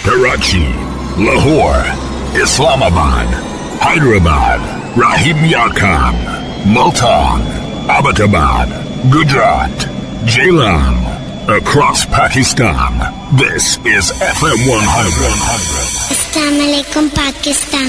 Karachi, Lahore, Islamabad, Hyderabad, Rahim Yar Khan, Multan, Abbottabad, Gujarat, Jailam, across Pakistan. This is FM 100. Assalamu alaikum, Pakistan.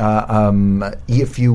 EFU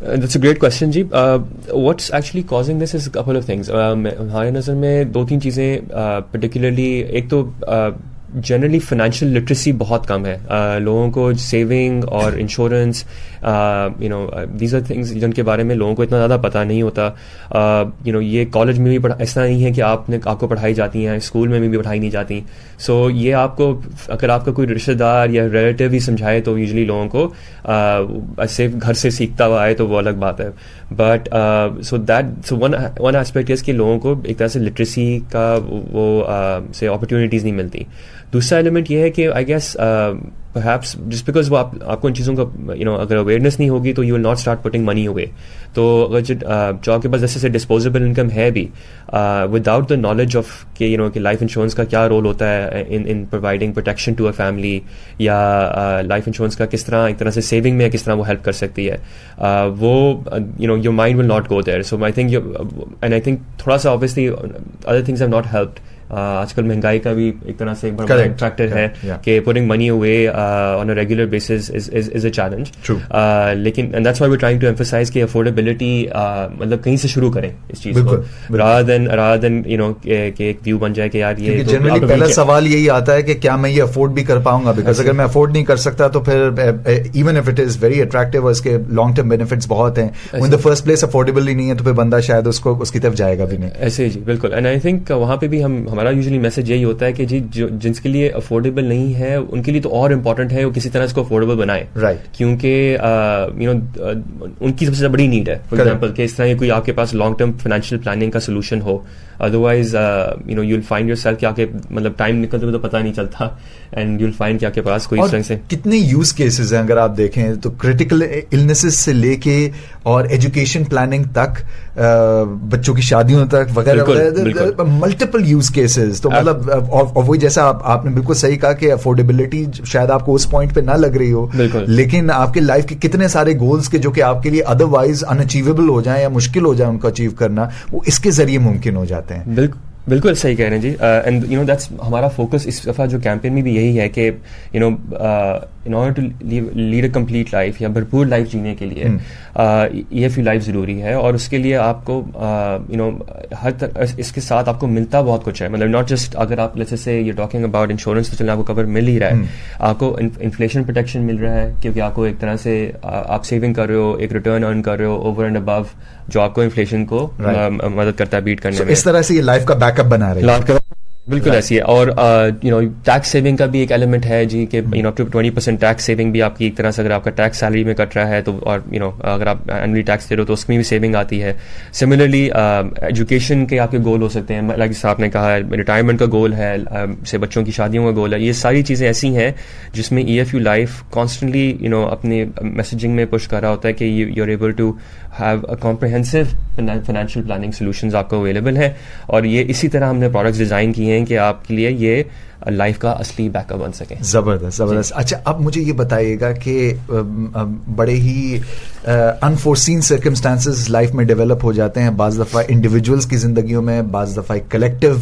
That's a great question G. What's actually causing this is a couple of things. ہمارے نظر میں 2-3 چیزیں particularly. ایک تو generally financial literacy بہت کم ہے. لوگوں کو سیونگ اور انشورنس دیز آر تھنگس جن کے بارے میں لوگوں کو اتنا زیادہ پتہ نہیں ہوتا. یہ کالج میں بھی ایسا نہیں ہے کہ آپ کو پڑھائی جاتی ہیں, اسکول میں بھی پڑھائی نہیں جاتی. سو یہ آپ کو اگر آپ کا کوئی رشتہ دار یا ریلیٹیو ہی سمجھائے تو یوزلی لوگوں کو ایسے گھر سے سیکھتا ہوا آئے تو وہ الگ بات ہے. But so one aspect is کہ لوگوں کو ایک طرح سے لٹریسی کا وہ سے اپرچونیٹیز نہیں ملتی. دوسرا ایلیمنٹ یہ ہے کہ I guess perhaps just because وہ آپ کو ان چیزوں کا اگر اویئرنیس نہیں ہوگی تو you will not start putting money away. تو اگر جو آپ کے پاس جیسے ڈسپوزیبل انکم ہے بھی وداؤٹ دا نالج آف کہ لائف انشورنس کا کیا رول ہوتا ہے in providing protection to a family, یا لائف انشورنس کا کس طرح ایک طرح سے سیونگ میں کس طرح وہ ہیلپ کر سکتی ہے, وہ your mind will not go there. So I think تھوڑا سا obviously other things have not helped. آج کل مہنگائی کا بھی ایک طرح سے ایک بڑا فیکٹر ہے کہ putting money away on a regular basis is a challenge. لیکن and that's why we trying to emphasize کہ افورڈیبلٹی مطلب کہیں سے شروع کریں اس چیز کو, rather than کہ ایک ویو بن جائے کہ یار یہ جنرلی پہلا سوال یہی آتا ہے کہ کیا میں یہ افورڈ بھی کر پاؤں گا, بیکاز اگر میں افورڈ نہیں کر سکتا تو پھر even if it is very attractive اور اس کے لانگ ٹرم بینیفٹس بہت ہیں, ان دا فرسٹ پلیس افورڈیبل ہی نہیں ہے تو پھر بندہ شاید اس کی طرف جائے گا بھی نہیں. ایسے جی بالکل. اینڈ آئی تھنک وہاں پہ بھی ہمارا یوزلی میسج یہی ہوتا ہے کہ جی جن کے لیے افورڈیبل نہیں ہے ان کے لیے تو اور امپورٹنٹ ہے وہ کسی طرح اس کو افورڈیبل بنائے, کیونکہ ان کی سب سے بڑی نیڈ ہے. فار ایگزامپل کہ اس طرح کوئی آپ کے پاس لانگ ٹرم فائنینشیل پلاننگ کا solution who. Otherwise you will find your self کہ آپ کے مطلب ٹائم نکلتے ہوئے تو پتہ نہیں چلتا, اینڈ یو ول فائنڈ کہ آپ کے پاس کوئی اس طرح سے کتنے یوز کیسز ہیں اگر آپ دیکھیں تو کریٹیکل النیسز سے لے کے اور ایجوکیشن پلاننگ تک, بچوں کی شادیوں تک وغیرہ, ملٹیپل یوز کیسز. تو مطلب اور وہی جیسا آپ نے بالکل صحیح کہا کہ افورڈیبلٹی شاید آپ کو اس پوائنٹ پہ نہ لگ رہی ہو, لیکن آپ کے لائف کے کتنے سارے گولز کے جو کہ آپ کے لیے ادروائز ان اچیویبل ہو جائیں یا مشکل ہو جائے ان کو اچیو کرنا, وہ اس کے ذریعے ممکن ہو جاتے ہیں. بالکل صحیح کہہ رہے ہیں جی. اینڈ دیٹس ہمارا فوکس اس دفعہ جو کیمپین میں بھی یہی ہے کہ in order to lead a complete life یا بھرپور لائف جینے کے لیے EFU لائف ضروری ہے, اور اس کے لیے آپ کو ہر اس کے ساتھ آپ کو ملتا بہت کچھ ہے. مطلب ناٹ جسٹ اگر آپ جیسے سے یہ ٹاکنگ اباؤٹ انشورنس تو چلیں آپ کو کور مل ہی رہا ہے, آپ کو انفلیشن پروٹیکشن مل رہا ہے کیونکہ آپ کو ایک طرح سے آپ سیونگ کر رہے ہو, ایک ریٹرن ارن کر رہے ہو اوور اینڈ ابو جو آپ کو انفلیشن کو مدد کرتا ہے بیٹ کرنے میں. اس طرح سے یہ لائف کا بیک اپ بنا رہے ہیں. بالکل ایسی ہے. اور ٹیکس سیونگ کا بھی ایک ایلیمنٹ ہے جی کہ اپ ٹو 20% ٹیکس سیونگ بھی آپ کی ایک طرح سے اگر آپ کا ٹیکس سیلری میں کٹ رہا ہے تو, اور اگر آپ اینولی ٹیکس دے رہے ہو تو اس میں بھی سیونگ آتی ہے. سملرلی ایجوکیشن کے آپ کے گول ہو سکتے ہیں, لائک جیسے آپ نے کہا ریٹائرمنٹ کا گول ہے, سے بچوں کی شادیوں کا گول ہے. یہ ساری چیزیں ایسی ہیں جس میں EFU لائف کانسٹنٹلی اپنے میسیجنگ میں پش کر رہا ہوتا ہے کہ you are able to have a comprehensive financial planning solutions آپ کو اویلیبل ہیں, اور یہ اسی طرح ہم نے پروڈکٹس ڈیزائن کیے ہیں کہ آپ کے لیے یہ لائف کا اصلی بیک اپ بن سکے. زبردست. اچھا اب مجھے یہ بتائیے گا کہ بڑے ہی انفورسین سرکمسٹانسز لائف میں ڈیولپ ہو جاتے ہیں, بعض دفعہ انڈیویجولس کی زندگیوں میں, بعض دفعہ ایک کلیکٹیو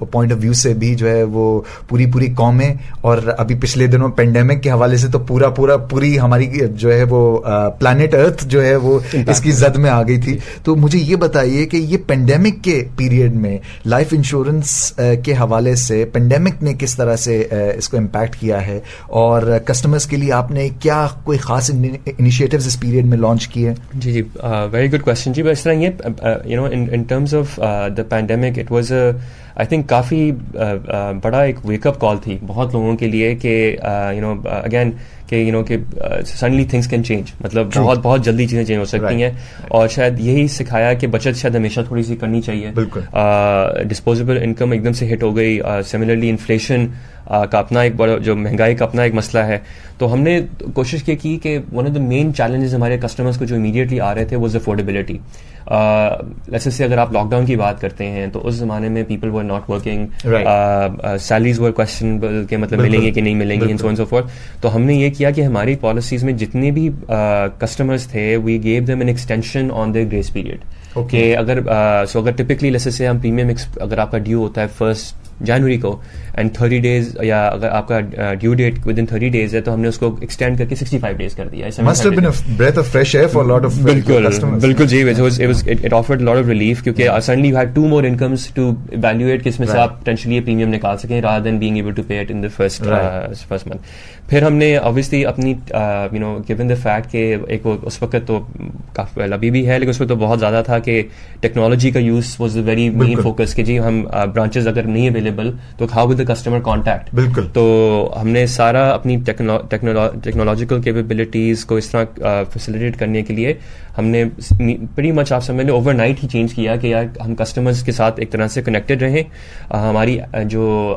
پوائنٹ آف ویو سے بھی جو ہے وہ پوری قومیں, اور ابھی پچھلے دنوں پینڈیمک کے حوالے سے تو پوری ہماری جو ہے وہ پلانٹ ارتھ جو ہے وہ اس کی زد میں آ گئی تھی. تو مجھے یہ بتائیے کہ یہ پینڈیمک کے پیریڈ میں لائف انشورنس کے حوالے سے پینڈیمک نے کس طرح سے اس کو امپیکٹ کیا ہے, اور کسٹمرز کے لیے آپ نے کیا کوئی خاص انیشیٹوز اس پیریڈ میں لانچ کیے؟ جی ویری گڈ کوشچن جی. اس طرح یہ in terms of the pandemic it was I think کافی بڑا ایک ویک اپ کال تھی بہت لوگوں کے لیے کہ اگین کہ سڈنلی تھنگس کین چینج, مطلب بہت جلدی چیزیں چینج ہو سکتی ہیں, اور شاید یہی سکھایا کہ بچت شاید ہمیشہ تھوڑی سی کرنی چاہیے. ڈسپوزیبل انکم ایک دم سے ہٹ ہو گئی. سملرلی انفلیشن کا اپنا ایک بڑا جو مہنگائی کا اپنا ایک مسئلہ ہے, تو ہم نے کوشش کی کہ one of the main challenges ہمارے کسٹمرس کو جو امیڈیٹلی آ رہے تھے واز افورڈیبلٹی. جیسے سے اگر آپ لاک ڈاؤن کی بات کرتے ہیں تو اس زمانے میں people were not working, salaries were questionable کہ مطلب ملیں گے کہ نہیں ملیں گی, and so on so forth. تو ہم نے یہ کیا کہ ہماری پالیسیز میں جتنے بھی کسٹمرز تھے we gave them an extension on their grace period. کہ اگر ٹپکلی لیسے سے ہم پریمیم اگر آپ کا ڈیو ہوتا ہے 1 جنوری کو اینڈ 30 days یا اگر آپ کا due date within 30 days ہے تو ہم نے اس کو ایکسٹینڈ کر کے 65 days کر دیا. بالکل جی, it afforded lot of relief کیونکہ suddenly you had 2 more incomes to evaluate کہ اس میں سے آپ پوٹینشلی یہ پریمیم نکال سکیں rather than being able to pay it in the first month. پھر ہم نے obviously اپنی given the fact کہ ایک اس وقت تو کافی ابھی بھی ہے لیکن اس وقت تو بہت زیادہ تھا کہ ٹیکنالوجی کا use was a very main focus کہ جی ہم برانچز اگر نہیں اویلیبل تو how with the customer contact. بالکل. تو ہم نے سارا اپنی ٹیکنالوجیکل کیپیبلٹیز کو اس طرح فیسیلیٹیٹ کرنے کے لیے ہم نے پریٹی مچ آپ سمجھ لیں اوور نائٹ ہی چینج کیا کہ یار ہم کسٹمرز کے ساتھ ایک طرح سے کنیکٹڈ رہیں. ہماری جو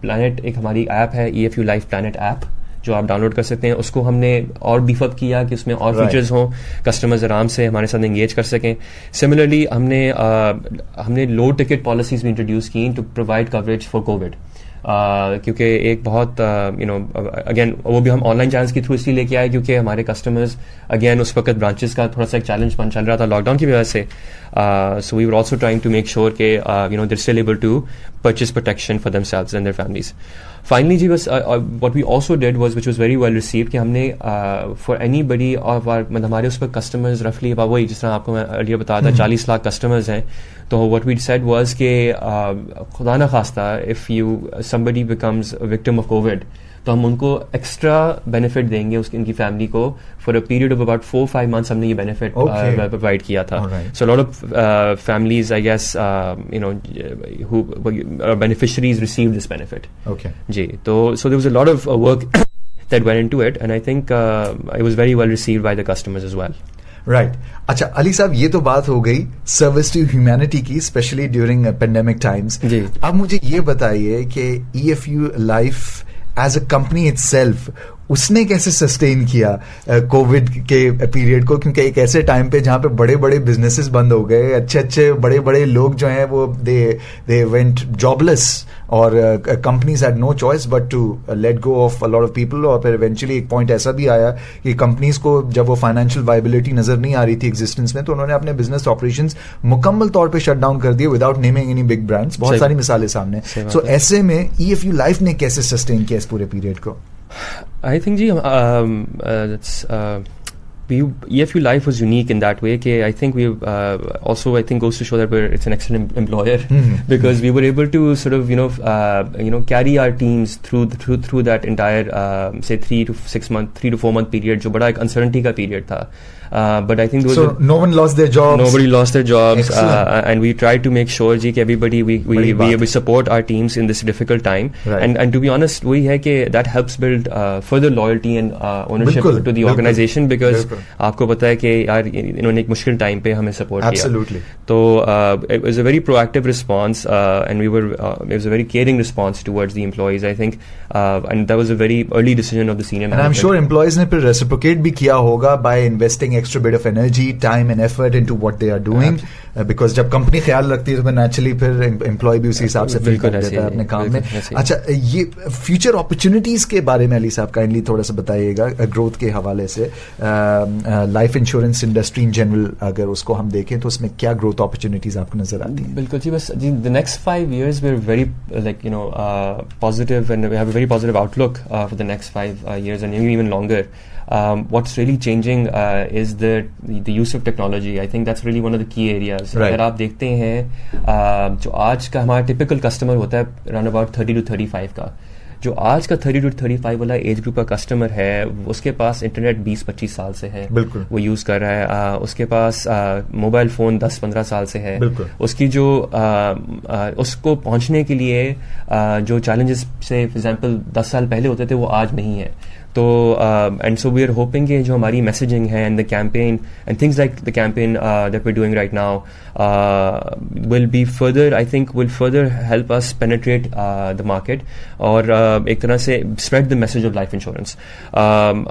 پلانٹ ایک ہماری ایپ ہے EFU لائف پلانٹ ایپ جو آپ ڈاؤن لوڈ کر سکتے ہیں, اس کو ہم نے اور بیف اپ کیا کہ اس میں اور فیچرز ہوں, کسٹمرز آرام سے ہمارے ساتھ انگیج کر سکیں. سملرلی ہم نے لو ٹکٹ پالیسیز بھی انٹروڈیوس کی to provide coverage for Covid, کیونکہ ایک بہت اگین وہ بھی ہم آن لائن چینلس کے تھرو اس لیے لے کے آئے کیونکہ ہمارے کسٹمرز اگین اس وقت برانچز کا تھوڑا سا ایک چیلنج چل رہا تھا لاک ڈاؤن کی وجہ سے. So we are also trying to make sure کہ they're still able to purchase protection for them selves and their families. Finally جی بس what we also did was which was very well received کہ ہم نے for any بڈی مطلب ہمارے اس وقت customers رفلی وہی جس طرح آپ کو میں ارلیئر بتایا تھا 40 لاکھ کسٹمرز ہیں. تو واٹ وی سیڈ واز کہ خدا نخواستہ if you somebody becomes a victim of COVID تو ہم ان کو ایکسٹرا بینیفٹ دیں گے ان کی فیملی کو for a period of about 4-5 months. ہم نے یہ بینیفٹ پرووائڈ کیا تھا. So lot of families I guess who beneficiaries received this benefit. جی تو so there was a lot of work that went into it and I think it was very well received by the customers as well. Right. اچھا علی صاحب یہ تو بات ہو گئی سروس ٹو ہیومینٹی کی اسپیشلی ڈیورنگ پینڈیمک ٹائمس. اب مجھے یہ بتائیے کہ EFU life as a company itself اس نے کیسے سسٹین کیا کووڈ کے پیریڈ کو, کیونکہ ایک ایسے ٹائم پہ جہاں پہ بڑے بڑے بزنسز بند ہو گئے, اچھے بڑے بڑے لوگ جو ہیں وہ دے وینٹ جاب لیس اور companies had no choice but to let go of a lot of people. اور پھر ایونچولی ایک پوائنٹ ایسا بھی آیا کہ کمپنیز کو جب وہ فائنینشیل وائبلٹی نظر نہیں آ رہی تھی ایگزسٹنس میں تو انہوں نے اپنے بزنس آپریشنز مکمل طور پہ شٹ ڈاؤن کر دیے without naming any big brands. بہت ساری مثالیں سامنے. سو ایسے میں EFU لائف نے کیسے سسٹین کیا اس پورے پیریڈ کو؟ I think G EFU life was unique in that way کہ I think we also I think goes to show that it's an excellent employer because we were able to sort of carry our teams through that entire say 3 to 4 month period جو بڑا ایک uncertainty کا period تھا. But I think no one lost their jobs. Nobody lost their jobs, and we tried to make sure ji everybody we support our teams in this difficult time. Right. And to be honest, we hai ke that helps build further loyalty and ownership to the organization because aapko pata hai ke yaar inhone ek mushkil time pe hame support kiya. Absolutely. So it was a very proactive response, and it was a very caring response towards the employees, I think, and that was a very early decision of the senior management. And I'm sure employees ne phir reciprocate bhi kiya hoga by investing extra bit of energy, time and effort into what they are doing, because جب company خیال رکھتی ہے تو naturally پھر employee بھی اسی حساب سے فیل کر دیتا ہے اپنے کام میں. اچھا یہ فیوچر اپرچونیٹیز کے بارے میں علی صاحب کائنڈلی تھوڑا سا بتائیے گا گروتھ کے حوالے سے. Life insurance industry in general اگر اس کو ہم دیکھیں تو اس میں کیا گروتھ اپرچونیٹیز آپ کو نظر آتی ہیں؟ بالکل جی بس جی the next 5 years we're very like positive and we have a very positive outlook for the next 5 years and even longer. What's really changing is the use of technology. I think that's really one of the key areas. اگر آپ دیکھتے ہیں جو آج کا ہمارا typical customer ہوتا ہے around about 30 to 35 کا, جو آج کا 30 to 35 والا ایج گروپ کا کسٹمر ہے اس کے پاس انٹرنیٹ 20-25 سال سے ہے, وہ یوز کر رہا ہے. اس کے پاس موبائل فون 10-15 سال سے ہے. اس کی جو اس کو پہنچنے کے لیے جو چیلنجز سے فار ایگزامپل 10 سال پہلے ہوتے تھے وہ آج نہیں ہے. تو and so we are hoping کہ جو ہماری میسیجنگ ہے and the campaign and things like the campaign that we doing right now will be further I think will further help us penetrate the market اور ایک طرح سے spread the message of life insurance.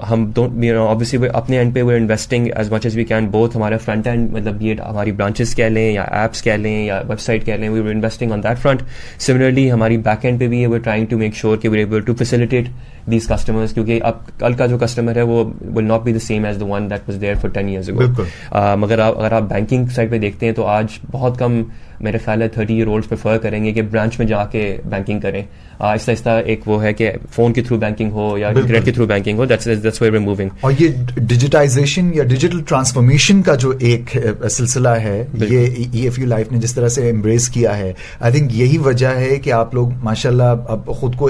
ہم obviously اپنے end پہ we are investing as much as we can both ہمارے front end مطلب یہ ہماری برانچز کہہ لیں یا ایپس کہہ لیں یا ویب سائٹ کہہ لیں, we are investing on that front. Similarly ہماری بیک اینڈ پہ بھی we are trying to make sure کہ we are able to facilitate these customers, کیونکہ اب کل کا جو کسٹمر ہے وہ will not be the same as the one that was there for 10 years ago. مگر اگر آپ بینکنگ سائڈ پہ دیکھتے ہیں تو آج بہت کم میرے خیال ہے 30-year-olds پریفر کریں گے کہ برانچ میں جا کے بینکنگ کریں. آہستہ آہستہ ایک وہ ہے کہ فون کے تھرو بینکنگ ہو یا انٹرنیٹ کے through banking who, that's where we're moving. اور یہ ڈیجیٹائزیشن یا ڈیجیٹل ٹرانسفارمیشن کا جو ایک سلسلہ ہے, یہ EFU لائف نے جس طرح سے امبریس کیا ہے, آئی تھنک یہی وجہ ہے کہ آپ لوگ ماشاءاللہ اب خود کو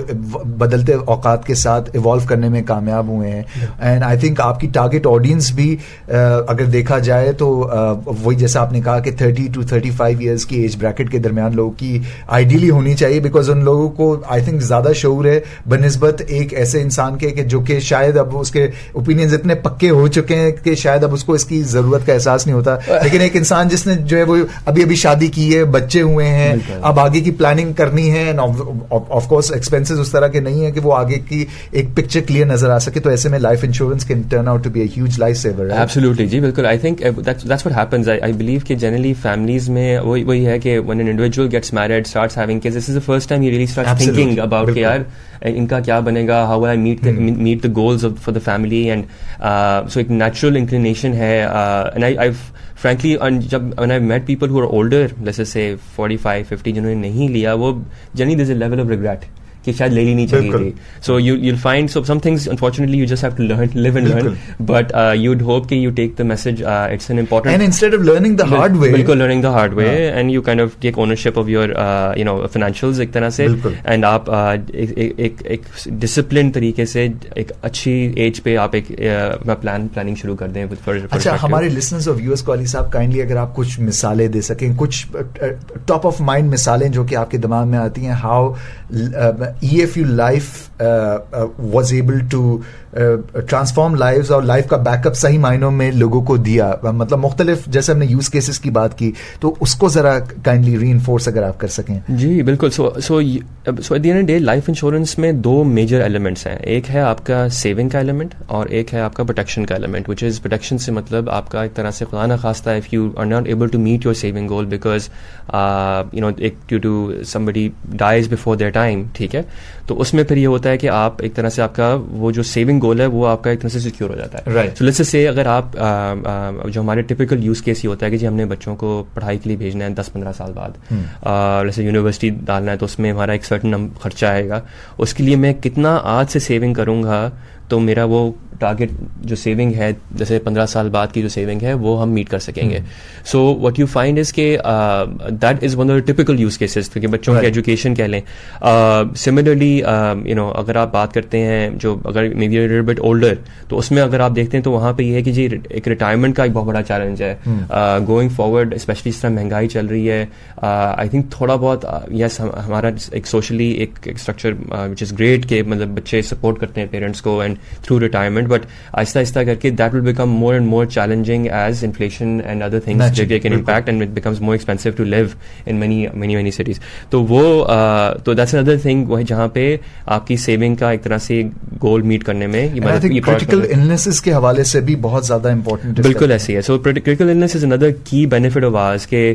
بدلتے اوقات کے ساتھ ایوالو کرنے میں کامیاب ہوئے ہیں. اینڈ آئی تھنک آپ کی ٹارگیٹ آڈینس بھی اگر دیکھا جائے تو وہی جیسا آپ نے کہا کہ 30 to 35 ایئرس کی ایج بریکٹ کے درمیان لوگوں کی آئیڈیلی ہونی چاہیے, بیکاز ان لوگوں کو آئی تھنک زیادہ شعور ہے بنسبت ایک ایسے انسان کے کہ جو کہ شاید اب اس کے اوپینینز اتنے پکے ہو چکے ہیں کہ شاید اب اس کو اس کی ضرورت کا احساس نہیں ہوتا. لیکن ایک انسان جس نے جو ہے وہ ابھی شادی کی ہے, بچے ہوئے ہیں, اب آگے کی پلاننگ کرنی ہے, آف کورس ایکسپینسز اس طرح کے نہیں ہے کہ وہ آگے کی ایک پکچر کلیئر نظر آ سکے, تو ایسے میں life insurance can turn out to be a huge life saver. Absolutely جی بالکل. I think that's what happens. I believe کہ جنرلی فیملیز میں وہی ہے کہ when an individual gets married, starts having kids, this is the first time he really starts thinking about کہ یار ان کا کیا بنے گا, how will I meet the goals for the family, and so ایک natural inclination ہے. And I've frankly when I've met people who are older, let's just say 45-50, جنہوں نے نہیں لیا, وہ generally there's a level of regret کہ شاید لے لینی چاہیے تھی. سو you'll find so some things unfortunately you just have to live and learn, but you'd hope کہ you take the message, it's an important, and instead of learning the hard way, بالکل learning the hard way, and you kind of take ownership of your financials ایک طرح سے, and آپ ایک discipline طریقے سے ایک اچھی ایج پہ آپ ایک پلاننگ شروع کر دیں. اچھا, ہمارے لسنرز اور ویورز کو علی صاحب کائنڈلی اگر آپ کچھ مثالیں دے سکیں, کچھ ٹاپ آف مائنڈ مثالیں جو کہ آپ کے دماغ میں آتی ہیں, how EFU life was able to transform lives اور لائف کا بیک اپ صحیح معنوں میں لوگوں کو دیا, مطلب مختلف جیسے ہم نے یوز کیسز کی بات کی, تو اس کو ذرا کائنڈلی ری انفورس اگر آپ کر سکیں. جی بالکل. So at the end day life insurance میں دو میجر ایلیمنٹس ہیں. ایک ہے آپ کا سیونگ کا ایلیمنٹ اور ایک ہے آپ کا پروٹیکشن کا ایلیمنٹ, وچ از پروٹیکشن سے مطلب آپ کا ایک طرح سے خدا نخواستہ if you are not able to meet your saving goal because due to somebody dies before their time, ٹھیک ہے, تو اس میں پھر یہ ہوتا ہے کہ آپ ایک طرح سے آپ کا وہ جو سیونگ گول ہے وہ آپ کا ایک طرح سے سیکیور ہو جاتا ہے. سو لیٹس سے اگر آپ جو ہمارے ٹپیکل یوز کیس یہ ہوتا ہے کہ جی ہم نے بچوں کو پڑھائی کے لیے بھیجنا ہے 10-15 سال بعد, جیسے یونیورسٹی ڈالنا ہے, تو اس میں ہمارا ایک سرٹن خرچہ آئے گا. اس کے لیے میں کتنا آج سے سیونگ کروں گا تو میرا وہ ٹارگیٹ جو سیونگ ہے جیسے 15 سال بعد کی جو سیونگ ہے وہ ہم میٹ کر سکیں گے. So what you find is کہ that is one of the typical use cases کہ بچوں کی ایجوکیشن کہہ لیں. سملرلی اگر آپ بات کرتے ہیں جو اگر may be a bit older, تو اس میں اگر آپ دیکھتے ہیں تو وہاں پہ یہ ہے کہ جی ایک ریٹائرمنٹ کا ایک بہت بڑا چیلنج ہے گوئنگ فارورڈ, اسپیشلی اس طرح مہنگائی چل رہی ہے. آئی تھنک تھوڑا بہت یس ہمارا ایک سوشلی ایک اسٹرکچر وچ از گریٹ کہ مطلب بچے سپورٹ کرتے ہیں پیرنٹس کو اینڈ تھرو ریٹائرمنٹ, بٹ آہستہ آہستہ کر کے that will become more and more challenging as inflation and other things can impact and it becomes more expensive to live in many cities. تو وہ تو دیٹس اندر تھنگ وہ جہاں پہ آپ کی سیونگ کا ایک طرح سے گول میٹ کرنے میں کریٹیکل النیسز کے حوالے سے بھی بہت زیادہ امپورٹنٹ. بالکل ایسی ہے. سو کریٹیکل النیس از اندر کی بینیفٹ آف آرز کہ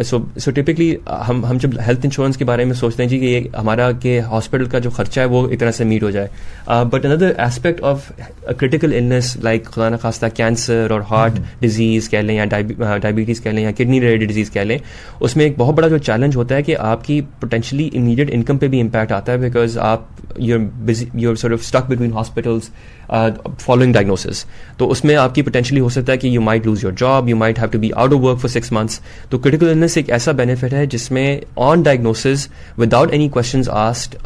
سو ٹپکلی ہم جب ہیلتھ انشورنس کے بارے میں سوچتے ہیں جی کہ ہمارا کہ ہاسپٹل کا جو خرچہ ہے وہ ایک طرح سے میٹ ہو جائے, but another aspect of critical illness like خدا نخواستہ کینسر اور ہارٹ ڈیزیز کہہ لیں یا ڈائبٹیز کہہ لیں یا کڈنی ریلیٹڈ ڈیزیز کہہ لیں, اس میں ایک بہت بڑا جو چیلنج ہوتا ہے کہ آپ کی پوٹینشلی امیڈیٹ انکم پہ بھی امپیکٹ آتا ہے بیکاز آپ you're sort of stuck between hospitals following diagnosis. تو اس میں آپ کی پوٹینشلی ہو سکتا ہے کہ you might lose your job, you might have to be out of work for 6 months. تو critical illness ایک ایسا بینیفٹ ہے جس میں on diagnosis without any questions asked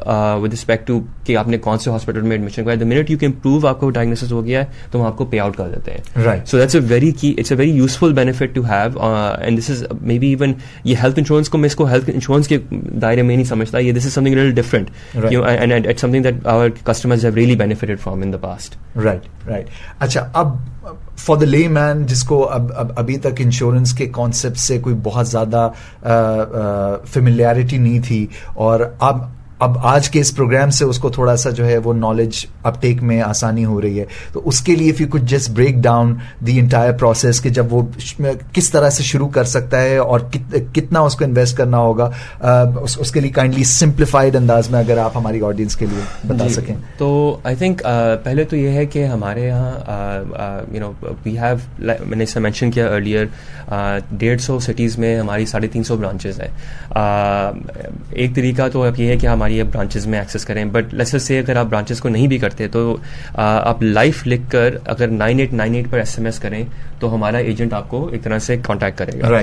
with respect to کہ آپ نے کون سے ہاسپٹل میں ایڈمیشن کرایا, the minute you can prove آپ کو ڈائگنوسس ہو گیا ہے تو ہم آپ کو پے آؤٹ کر دیتے ہیں. Right. So that's a very key, it's a very useful benefit to have and this is maybe even یہ health insurance کو میں اس کو health insurance کے دائرے میں نہیں سمجھتا, یہ this is something a little different. Right. You know, and it's something that our customers have really benefited from in the past. Right. اچھا, اب فار دا لے مین جس کو ابھی تک انشورنس کے کانسیپٹ سے کوئی بہت زیادہ فیملیرٹی نہیں تھی اور اب اب آج کے اس پروگرام سے اس کو تھوڑا سا جو ہے وہ نالج اپٹیک میں آسانی ہو رہی ہے. تو اس کے لیے if you could just break down the entire process کہ جب وہ کس طرح سے شروع کر سکتا ہے اور کتنا اس کو انویسٹ کرنا ہوگا, اس کے لیے کائنڈلی سمپلیفائڈ انداز میں اگر آپ ہماری آڈینس کے لیے بتا سکیں. تو آئی تھنک پہلے تو یہ ہے کہ ہمارے یہاں وی ہیو, میں نے اس سے مینشن کیا ارلیئر, 150 سٹیز میں ہماری 350 برانچز ہیں. ایک طریقہ تو اب یہ ہے کہ ہماری اب برانچز میں ایکسیس کریں, بٹ لیٹس سے اگر آپ برانچز کو نہیں بھی کرتے تو آپ لائف لکھ کر اگر 9898 پر SMS کریں تو ہمارا ایجنٹ آپ کو ایک طرح سے کانٹیکٹ کرے گا.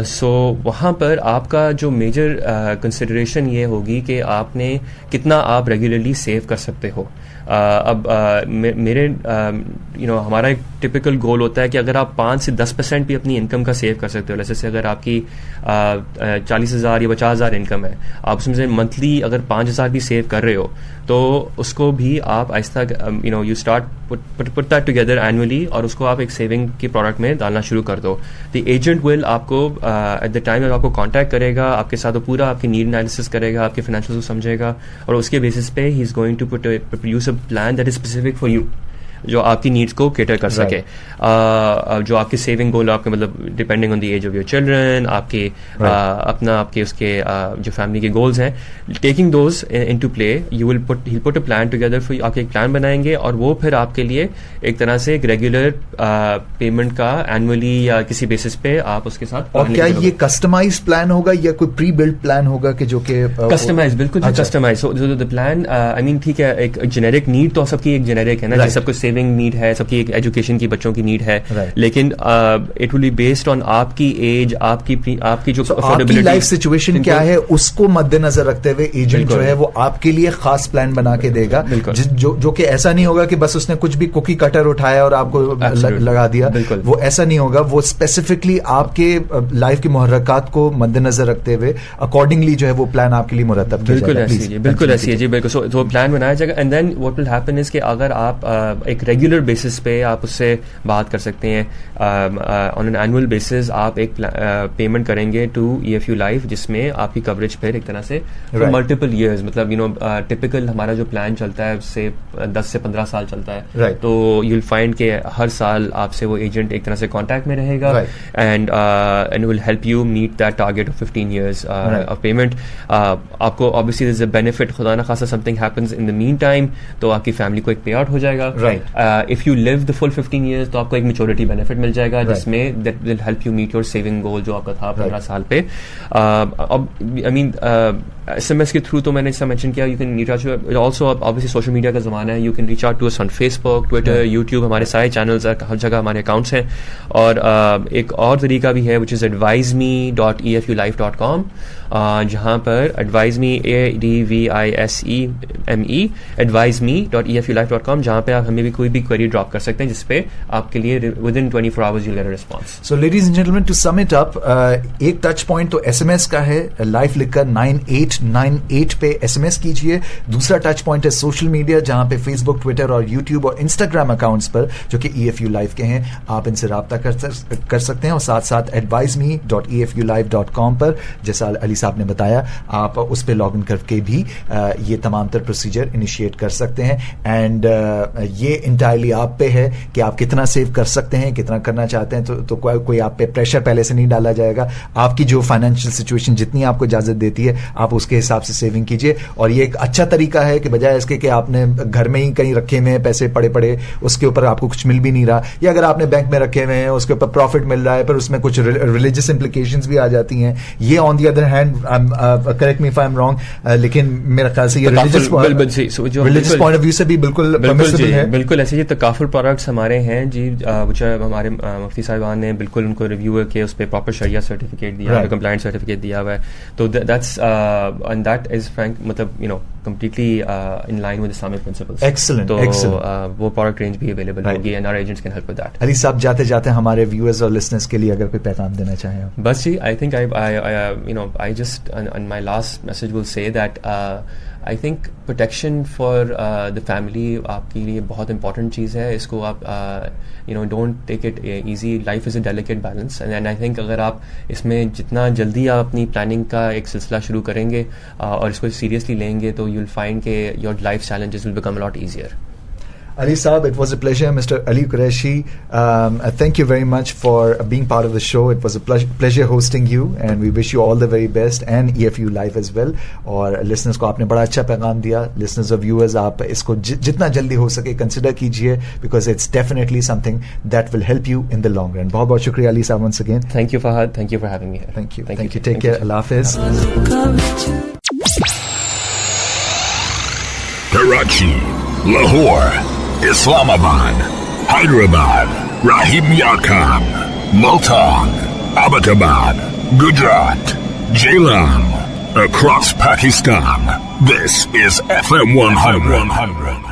سو وہاں پر آپ کا جو میجر کنسیڈریشن یہ ہوگی کہ آپ نے کتنا آپ ریگولرلی سیو کر سکتے ہو. اب میرے ہمارا ایک ٹپیکل گول ہوتا ہے کہ اگر آپ 5 سے 10% بھی اپنی انکم کا سیو کر سکتے ہو, جیسے اگر آپ کی 40,000 یا 50,000 انکم ہے, آپ اس میں سے منتھلی اگر 5,000 بھی سیو کر رہے ہو تو اس کو بھی آپ آہستہ you start put that together annually, اور اس کو آپ ایک سیونگ کی پروڈکٹ میں ڈالنا شروع کر دو. دی ایجنٹ ول آپ کو ایٹ دا ٹائم جب آپ کو کانٹیکٹ کرے گا, آپ کے ساتھ وہ پورا آپ کی نیڈ انالیسس کرے گا, آپ کے فائنینشیل کو سمجھے گا, اور اس کے بیسس پہ ہی is going to produce a plan that is specific for you, جو آپ کی نیڈس کو کیٹر کر سکے. جو آپ کے سیونگ گول آپ کے مطلب depending on the age of your children, آپ کے اپنا آپ کے اس کے جو فیملی کے گولز ہیں, taking those in to play, you will put a plan together for, آپ ایک پلان بنائیں گے, اور وہ پھر آپ کے لیے ایک طرح سے ایک ریگولر پیمنٹ کا اینولی یا کسی بیسس پہ آپ اس کے ساتھ. اور کیا یہ کسٹمائز پلان ہوگا یا کوئی پری بلڈ پلان ہوگا کہ جو کہ کسٹمائز, بالکل کسٹمائز پلان. آئی مین ٹھیک ہے, ایک جنیرک نیڈ تو سب کی ایک جنیرک ہے نا, سب کو سیونگ نیڈ ہے, سب کی ایک ایجوکیشن کی بچوں کی نیڈ ہے, لیکن it will be based on آپ کی ایج, آپ کی جو افورڈیبلٹی, لائف سچویشن کیا ہے اس کو مد نظر رکھتے ہوئے ایجنٹ جو ہے وہ آپ کے لیے خاص پلان بنا کے دے گا, جو کہ ایسا نہیں ہوگا کہ بس اس نے کچھ بھی کوکی کٹر اٹھایا اور آپ کو لگا دیا. وہ ایسا نہیں ہوگا, وہ اسپیسیفکلی آپ کے لائف کے محرکات کو مد نظر رکھتے ہوئے اکارڈنگلی جو ہے وہ پلان آپ کے لیے مرتب کیا جائے گا. بالکل ایسی ہے جی, بالکل. سو پلان بنایا جائے گا, and then what will happen is کہ اگر آپ ایک ریگولر بیسس پہ آپ اس سے بات کر سکتے ہیں, آن این اینول بیسس آپ ایک پیمنٹ کریں گے ٹو EFU لائف, جس میں آپ کی کوریج پھر ایک طرح سے ملٹیپل ایئرز, مطلب ٹپیکل ہمارا جو پلان چلتا ہے اس سے 10 سے 15 سال چلتا ہے, تو یو ول فائنڈ کہ ہر سال آپ سے وہ ایجنٹ ایک طرح سے کانٹیکٹ میں رہے گا, and will help you meet that target of 15 years of payment. آپ کو obviously there is a benefit, خدا نہ خاصا something happens in the mean time تو آپ کی فیملی کو ایک پے آؤٹ ہو جائے گا. if you live the full 15 years تو آپ کو ایک میچورٹی بینیفٹ مل جائے گا, جس میں that will help you meet your saving goal جو آپ کا تھا 15 سال پہ. اب I mean SMS کے تھرو تو میں نے اس سے مینشن کیا, you can reach out to also, obviously social media کا زمانہ ہے, you can reach out to us on Facebook, Twitter, YouTube, ہمارے سارے چینلز ہر جگہ ہمارے اکاؤنٹس ہیں. اور ایک اور طریقہ بھی ہے which is adviseme.efulife.com, جہاں پر adviseme ADVISEME adviseme.efulife.com, جہاں پہ آپ ہمیں بھی کوئی بھی کوئری ڈراپ کر سکتے ہیں, جس پہ آپ کے لیے within 24 hours you'll get a response. So ladies and gentlemen, to sum it up, ایک ٹچ پوائنٹ تو SMS کا ہے, لائف لکھ کر 9898 پہ SMS کیجئے. دوسرا ٹچ پوائنٹ ہے سوشل میڈیا, جہاں پہ فیس بک, ٹویٹر اور یوٹیوب اور انسٹاگرام اکاؤنٹس پر جو کہ EFU لائف کے ہیں, آپ ان سے رابطہ کر سکتے ہیں. اور ساتھ ساتھ adviseme.efulife.com پر, جیسا علی صاحب نے بتایا, آپ اس پہ لاگ ان کر کے بھی یہ تمام تر پروسیجر انیشیٹ کر سکتے ہیں. اینڈ یہ انٹائرلی آپ پہ ہے کہ آپ کتنا سیو کر سکتے ہیں, کتنا کرنا چاہتے ہیں. تو کوئی آپ پہ پریشر پہلے سے نہیں ڈالا جائے گا. آپ کی جو فائنینشیل سچویشن جتنی آپ کو اجازت دیتی ہے, آپ اس کے حساب سے سیونگ کیجیے. اور یہ ایک اچھا طریقہ ہے کہ بجائے اس کے کہ آپ نے گھر میں ہی کہیں رکھے ہوئے ہیں پیسے پڑے اس کے اوپر آپ کو کچھ مل بھی نہیں رہا, یا اگر آپ نے بینک میں رکھے ہوئے ہیں اس کے اوپر پروفٹ مل رہا ہے پر اس میں کچھ ریلیجس امپلیکیشنز بھی آ جاتی ہیں. یہ on the other hand, correct me if I am wrong, لیکن میرا خیال سے یہ ریلیجس پوائنٹ آف ویو سے بھی بالکل پرمیسبل ہے. بالکل ایسے یہ تکافل پروڈکٹس ہمارے ہیں جی, ہمارے مفتی صاحبان نے بالکل ان کو ریویو کیا, اس پہ پراپر شریعہ سرٹیفکیٹ دیا, کمپلائنٹ سرٹیفکیٹ دیا ہوا ہے. تو that's and that is Frank, مطلب completely in line with Islamic principles. Excellent, تو excellent. وہ product range بھی available Right. ہوگی and our agents can help with that. علی صاحب جاتے جاتے ہمارے ویورز اور لسنرز کے لیے اگر کوئی پیغام دینا چاہیں آپ. بس جی, I think I just on my last message will say that I think protection for the family آپ کے لیے بہت important چیز ہے. اس کو آپ don't take it easy. Life is a delicate balance and I think اگر آپ اس میں جتنا جلدی آپ اپنی پلاننگ کا ایک سلسلہ شروع کریں گے اور اس کو سیریسلی لیں گے تو you'll find کہ your life challenges will become a lot easier. Ali Saab, it was a pleasure. Mr. Ali Qureshi, thank you very much for being part of the show. It was a pleasure hosting you and we wish you all the very best and EFU Live as well. اور listeners کو آپ نے بڑا اچھا پیغام دیا. Listeners اور viewers, آپ اس کو جتنا جلدی ہو سکے consider کیجئے because it's definitely something that will help you in the long run. بہت بہت شکریہ علی صاحب once again. Thank you Fahad, thank you for having me here. Thank you. Take care. Allah Hafiz. Karachi, Lahore, Islamabad, Hyderabad, Rahim Yar Khan, Multan, Abbottabad, Gujarat, Jailam, across Pakistan. This is FM 100.